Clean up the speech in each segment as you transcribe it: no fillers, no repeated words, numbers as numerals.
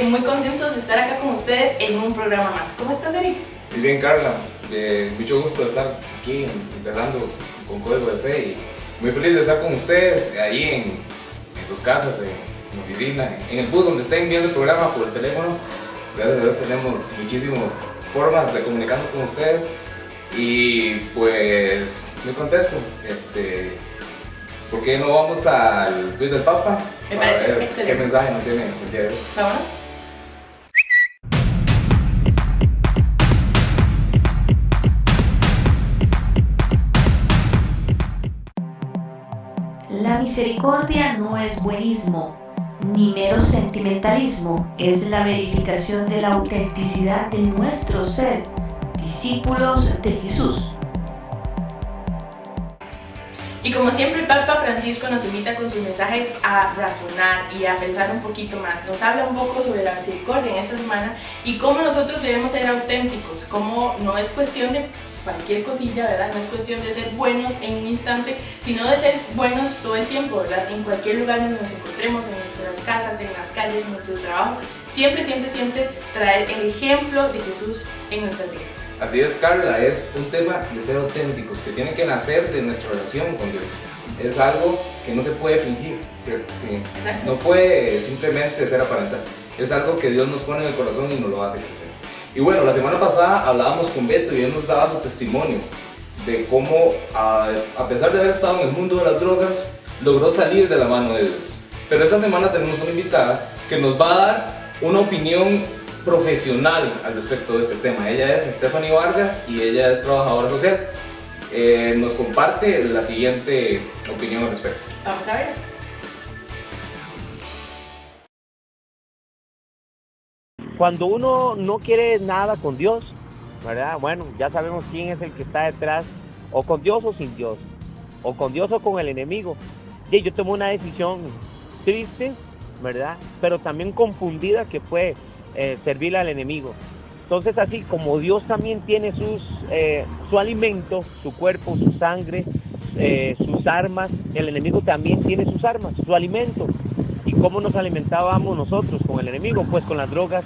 muy contentos de estar acá con ustedes en un programa más. ¿Cómo estás, Eric? Muy bien, Carla. Mucho gusto de estar aquí empezando con Código de Fe y muy feliz de estar con ustedes ahí en sus casas, en la oficina, en el bus donde estén viendo el programa por el teléfono. Gracias a Dios tenemos muchísimas formas de comunicarnos con ustedes y pues muy contento. ¿Por qué no vamos al quiz del Papa? Me parece ver excelente. ¿Qué mensaje nos tiene el día de hoy? Vámonos. La misericordia no es buenismo, ni mero sentimentalismo, es la verificación de la autenticidad de nuestro ser, discípulos de Jesús. Y como siempre el Papa Francisco nos invita con sus mensajes a razonar y a pensar un poquito más. Nos habla un poco sobre la misericordia en esta semana y cómo nosotros debemos ser auténticos, cómo no es cuestión de cualquier cosilla, ¿verdad? No es cuestión de ser buenos en un instante, sino de ser buenos todo el tiempo, ¿verdad? En cualquier lugar donde nos encontremos, en nuestras casas, en las calles, en nuestro trabajo, siempre traer el ejemplo de Jesús en nuestras vidas. Así es, Carla, es un tema de ser auténticos, que tiene que nacer de nuestra relación con Dios. Es algo que no se puede fingir, ¿cierto? Sí. Exacto. No puede simplemente ser aparentar. Es algo que Dios nos pone en el corazón y nos lo hace crecer. Y bueno, la semana pasada hablábamos con Beto y él nos daba su testimonio de cómo, a pesar de haber estado en el mundo de las drogas, logró salir de la mano de Dios. Pero esta semana tenemos una invitada que nos va a dar una opinión profesional al respecto de este tema. Ella es Stephanie Vargas y ella es trabajadora social. Nos comparte la siguiente opinión al respecto. Vamos a ver. Cuando uno no quiere nada con Dios, ¿verdad? Bueno, ya sabemos quién es el que está detrás, o con Dios o sin Dios, o con Dios o con el enemigo. Y yo tomé una decisión triste, ¿verdad? Pero también confundida, que fue servirle al enemigo. Entonces, así como Dios también tiene su alimento, su cuerpo, su sangre, sus armas, el enemigo también tiene sus armas, su alimento. ¿Y cómo nos alimentábamos nosotros con el enemigo? Pues con las drogas,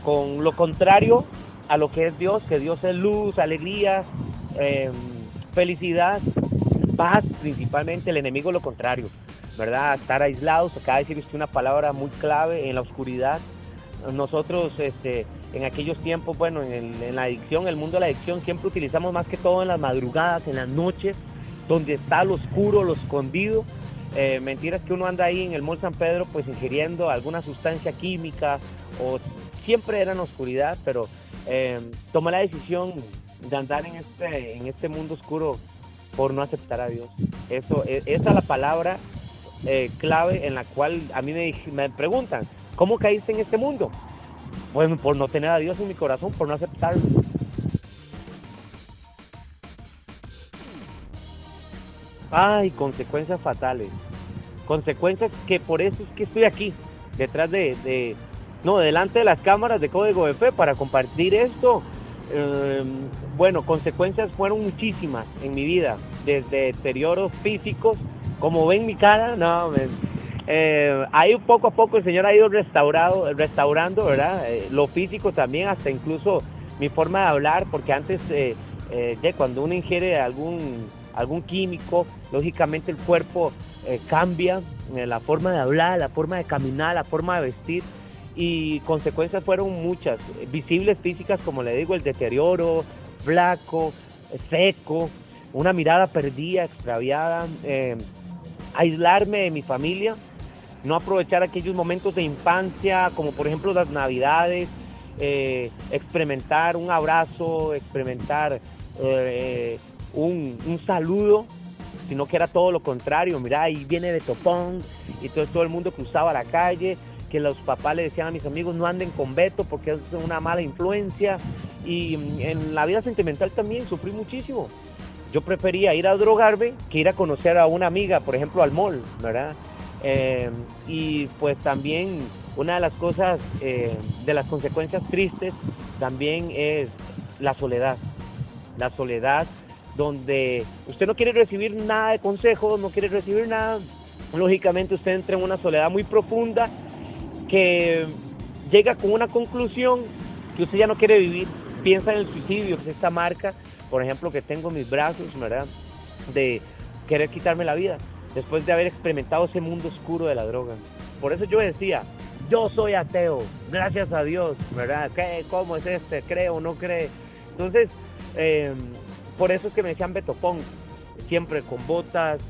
con lo contrario a lo que es Dios, que Dios es luz, alegría, felicidad, paz, principalmente. El enemigo lo contrario, ¿verdad? Estar aislados. Acaba de decir usted una palabra muy clave: en la oscuridad. Nosotros en aquellos tiempos, bueno, en la adicción, el mundo de la adicción, siempre utilizamos más que todo en las madrugadas, en las noches, donde está lo oscuro, lo escondido. Mentiras que uno anda ahí en el Mall San Pedro pues ingiriendo alguna sustancia química, o siempre era en la oscuridad, pero tomé la decisión de andar en este mundo oscuro por no aceptar a Dios. Esa es la palabra clave en la cual a mí me preguntan: ¿cómo caíste en este mundo? Bueno, por no tener a Dios en mi corazón, por no aceptarlo. Ay, consecuencias fatales. Consecuencias que por eso es que estoy aquí, detrás delante de las cámaras de Código de Fe para compartir esto. Bueno, consecuencias fueron muchísimas en mi vida, desde deterioros físicos, como ven mi cara, ahí poco a poco el Señor ha ido restaurando, ¿verdad? Lo físico también, hasta incluso mi forma de hablar, porque antes, cuando uno ingiere algún químico, lógicamente el cuerpo cambia, la forma de hablar, la forma de caminar, la forma de vestir, y consecuencias fueron muchas, visibles, físicas, como le digo: el deterioro, flaco, seco, una mirada perdida, extraviada, aislarme de mi familia, no aprovechar aquellos momentos de infancia, como por ejemplo las Navidades, experimentar un abrazo, experimentar un saludo, sino que era todo lo contrario. Mira, ahí viene de topón, y todo el mundo cruzaba la calle, que los papás le decían a mis amigos: no anden con Beto porque es una mala influencia. Y en la vida sentimental también sufrí muchísimo. Yo prefería ir a drogarme que ir a conocer a una amiga, por ejemplo, al mall, ¿verdad? Y pues también una de las cosas, de las consecuencias tristes, también es la soledad. La soledad, donde usted no quiere recibir nada de consejos, no quiere recibir nada. Lógicamente usted entra en una soledad muy profunda que llega con una conclusión que usted ya no quiere vivir, piensa en el suicidio, que es esta marca, por ejemplo, que tengo en mis brazos, ¿verdad? De querer quitarme la vida, después de haber experimentado ese mundo oscuro de la droga. Por eso yo decía, yo soy ateo, gracias a Dios, ¿verdad? ¿Cómo es este? ¿Cree o no cree? Entonces, por eso es que me decían Beto Punk, siempre con botas,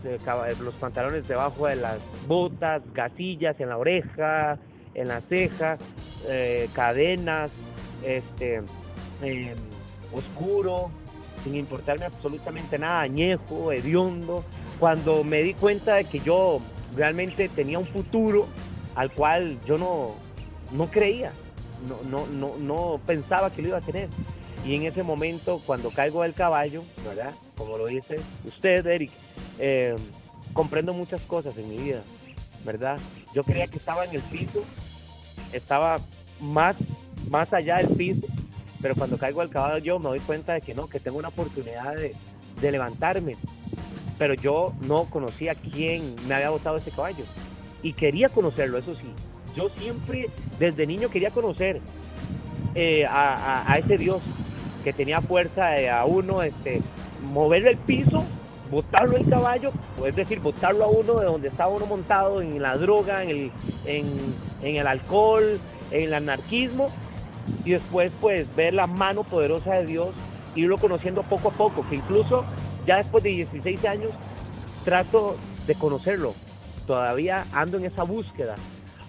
los pantalones debajo de las botas, gasillas en la oreja, en la ceja, cadenas, oscuro, sin importarme absolutamente nada, añejo, hediondo. Cuando me di cuenta de que yo realmente tenía un futuro al cual yo no creía, no pensaba que lo iba a tener. Y en ese momento, cuando caigo del caballo, ¿verdad? Como lo dice usted, Eric, comprendo muchas cosas en mi vida, ¿verdad? Yo creía que estaba en el piso, estaba más allá del piso, pero cuando caigo del caballo yo me doy cuenta de que no, que tengo una oportunidad de levantarme. Pero yo no conocía quién me había botado ese caballo. Y quería conocerlo, eso sí. Yo siempre, desde niño, quería conocer a ese Dios que tenía fuerza a uno, moverle el piso, botarlo el caballo, es decir, botarlo a uno de donde estaba uno montado, en la droga, en el alcohol, en el anarquismo, y después pues ver la mano poderosa de Dios, irlo conociendo poco a poco, que incluso ya después de 16 años trato de conocerlo, todavía ando en esa búsqueda,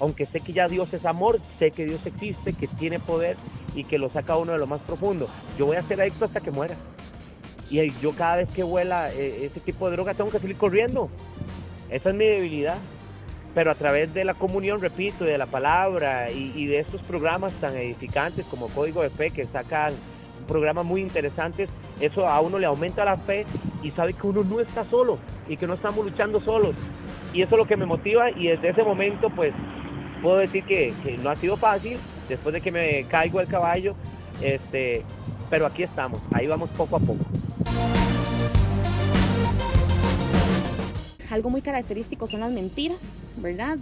aunque sé que ya Dios es amor, sé que Dios existe, que tiene poder y que lo saca a uno de lo más profundo. Yo voy a ser adicto hasta que muera. Y yo cada vez que huela ese tipo de droga tengo que salir corriendo. Esa es mi debilidad. Pero a través de la comunión, repito, de la palabra y de estos programas tan edificantes como Código de Fe, que sacan programas muy interesantes, eso a uno le aumenta la fe y sabe que uno no está solo y que no estamos luchando solos. Y eso es lo que me motiva, y desde ese momento pues puedo decir que no ha sido fácil, después de que me caigo del caballo, pero aquí estamos, ahí vamos poco a poco. Algo muy característico son las mentiras, ¿verdad?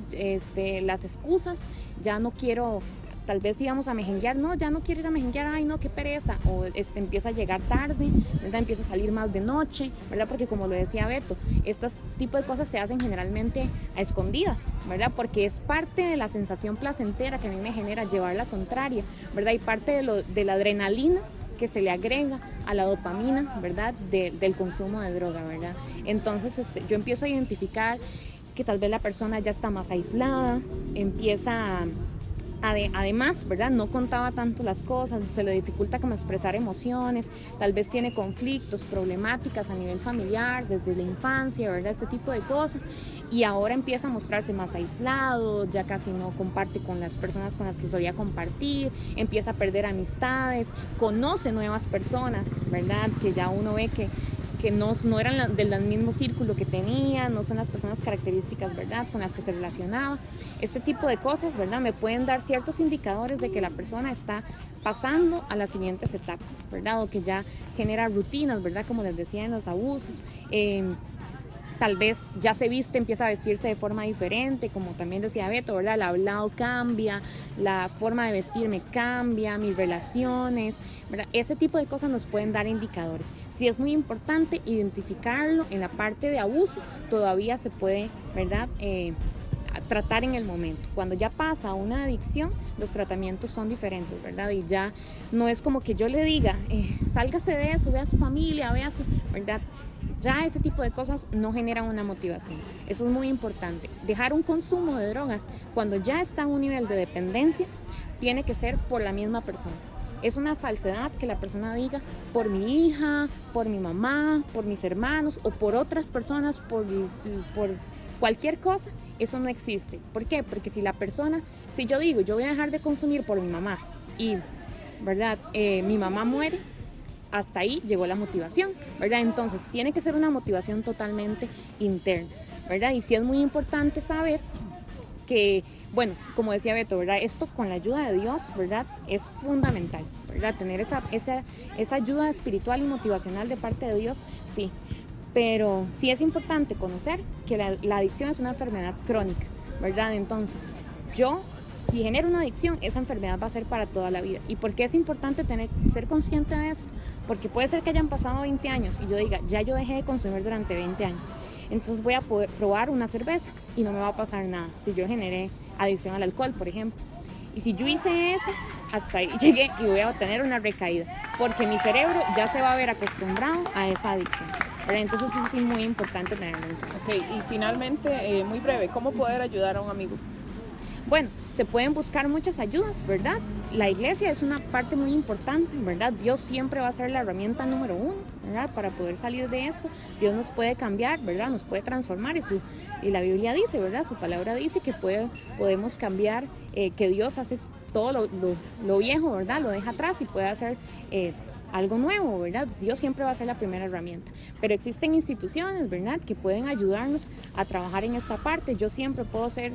Las excusas, ya no quiero, tal vez íbamos a mejenguear, no, ya no quiero ir a mejenguear, ay no, qué pereza, o empieza a llegar tarde, ¿verdad? Empieza a salir más de noche, ¿verdad? Porque como lo decía Beto, estos tipos de cosas se hacen generalmente a escondidas, ¿verdad? Porque es parte de la sensación placentera que a mí me genera llevar la contraria, ¿verdad? Y parte de la adrenalina que se le agrega a la dopamina, ¿verdad? Del consumo de droga, ¿verdad? Entonces yo empiezo a identificar que tal vez la persona ya está más aislada, empieza además, ¿verdad? No contaba tanto las cosas, se le dificulta como expresar emociones, tal vez tiene conflictos, problemáticas a nivel familiar desde la infancia, ¿verdad? Este tipo de cosas, y ahora empieza a mostrarse más aislado, ya casi no comparte con las personas con las que solía compartir, empieza a perder amistades, conoce nuevas personas, ¿verdad? Que ya uno ve que no eran del mismo círculo que tenía, no son las personas características, ¿verdad?, con las que se relacionaba. Este tipo de cosas, ¿verdad?, me pueden dar ciertos indicadores de que la persona está pasando a las siguientes etapas, ¿verdad?, o que ya genera rutinas, ¿verdad?, como les decía, en los abusos. Tal vez ya se viste, empieza a vestirse de forma diferente, como también decía Beto, ¿verdad? El hablado cambia, la forma de vestirme cambia, mis relaciones, ¿verdad? Ese tipo de cosas nos pueden dar indicadores. Sí es muy importante identificarlo en la parte de abuso, todavía se puede, ¿verdad?, tratar en el momento. Cuando ya pasa a una adicción, los tratamientos son diferentes, ¿verdad? Y ya no es como que yo le diga, sálgase de eso, vea a su familia, vea a su, ¿verdad? Ya ese tipo de cosas no generan una motivación. Eso es muy importante. Dejar un consumo de drogas cuando ya está a un nivel de dependencia tiene que ser por la misma persona. Es una falsedad que la persona diga por mi hija, por mi mamá, por mis hermanos o por otras personas, por cualquier cosa. Eso no existe. ¿Por qué? Porque si yo digo yo voy a dejar de consumir por mi mamá y, ¿verdad?, mi mamá muere, hasta ahí llegó la motivación, ¿verdad? Entonces tiene que ser una motivación totalmente interna, ¿verdad? Y sí es muy importante saber que, bueno, como decía Beto, ¿verdad?, esto con la ayuda de Dios, ¿verdad?, es fundamental, ¿verdad? Tener esa ayuda espiritual y motivacional de parte de Dios, sí. Pero sí es importante conocer que la adicción es una enfermedad crónica, ¿verdad? Entonces, yo si genera una adicción, esa enfermedad va a ser para toda la vida. ¿Y por qué es importante ser consciente de esto? Porque puede ser que hayan pasado 20 años y yo diga, ya yo dejé de consumir durante 20 años. Entonces voy a poder probar una cerveza y no me va a pasar nada si yo generé adicción al alcohol, por ejemplo. Y si yo hice eso, hasta ahí llegué y voy a tener una recaída, porque mi cerebro ya se va a ver acostumbrado a esa adicción. ¿Verdad? Entonces eso sí es muy importante tenerlo en cuenta. Ok, y finalmente, muy breve, ¿cómo poder ayudar a un amigo? Bueno, se pueden buscar muchas ayudas, ¿verdad? La iglesia es una parte muy importante, ¿verdad? Dios siempre va a ser la herramienta número 1, ¿verdad? Para poder salir de esto. Dios nos puede cambiar, ¿verdad? Nos puede transformar y la Biblia dice, ¿verdad? Su palabra dice que podemos cambiar, que Dios hace todo lo viejo, ¿verdad? Lo deja atrás y puede hacer algo nuevo, ¿verdad? Dios siempre va a ser la primera herramienta. Pero existen instituciones, ¿verdad? Que pueden ayudarnos a trabajar en esta parte. Yo siempre puedo ser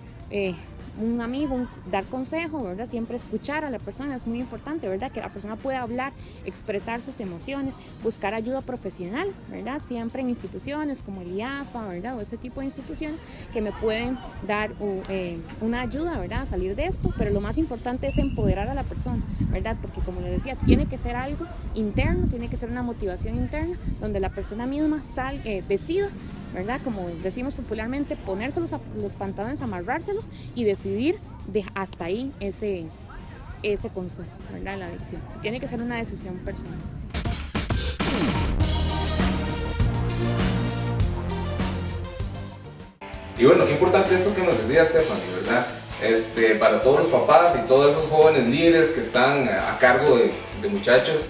un amigo, dar consejo, ¿verdad? Siempre escuchar a la persona es muy importante, ¿verdad? Que la persona pueda hablar, expresar sus emociones, buscar ayuda profesional, ¿verdad? Siempre en instituciones como el IAPA, ¿verdad? O ese tipo de instituciones que me pueden dar una ayuda, ¿verdad? A salir de esto, pero lo más importante es empoderar a la persona, ¿verdad? Porque como les decía, tiene que ser algo interno, tiene que ser una motivación interna donde la persona misma decida, ¿verdad? Como decimos popularmente, ponerse los pantalones, amarrárselos y decidir hasta ahí ese consumo, ¿verdad? La adicción. Tiene que ser una decisión personal. Y bueno, qué importante eso que nos decía Stephanie, ¿verdad? Para todos los papás y todos esos jóvenes líderes que están a cargo de muchachos,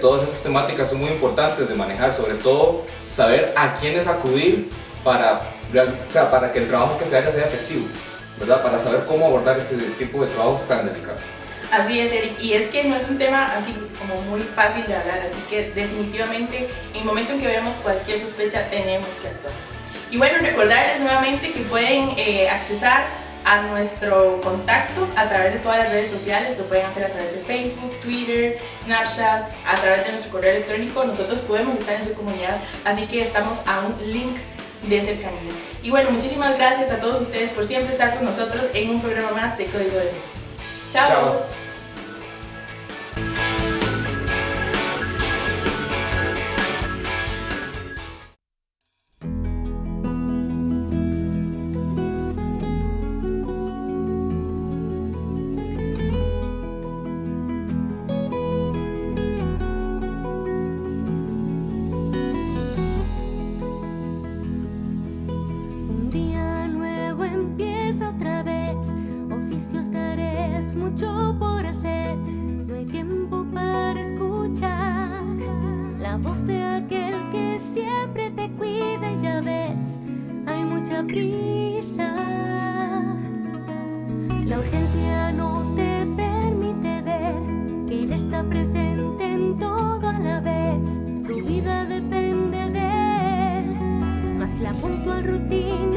todas esas temáticas son muy importantes de manejar, sobre todo saber a quiénes acudir para que el trabajo que se haga sea efectivo, ¿verdad? Para saber cómo abordar ese tipo de trabajos tan delicados. Así es, Eric, y es que no es un tema así como muy fácil de hablar, así que definitivamente en el momento en que vemos cualquier sospecha tenemos que actuar. Y bueno, recordarles nuevamente que pueden accesar a nuestro contacto a través de todas las redes sociales. Lo pueden hacer a través de Facebook, Twitter, Snapchat, a través de nuestro correo electrónico. Nosotros podemos estar en su comunidad, así que estamos a un link de cercanía. Y bueno, muchísimas gracias a todos ustedes por siempre estar con nosotros en un programa más de Código de Fe. Chao. Chao. Mucho por hacer, no hay tiempo para escuchar la voz de aquel que siempre te cuida y ya ves, hay mucha prisa. La urgencia no te permite ver que Él está presente en todo a la vez. Tu vida depende de Él, mas la puntual rutina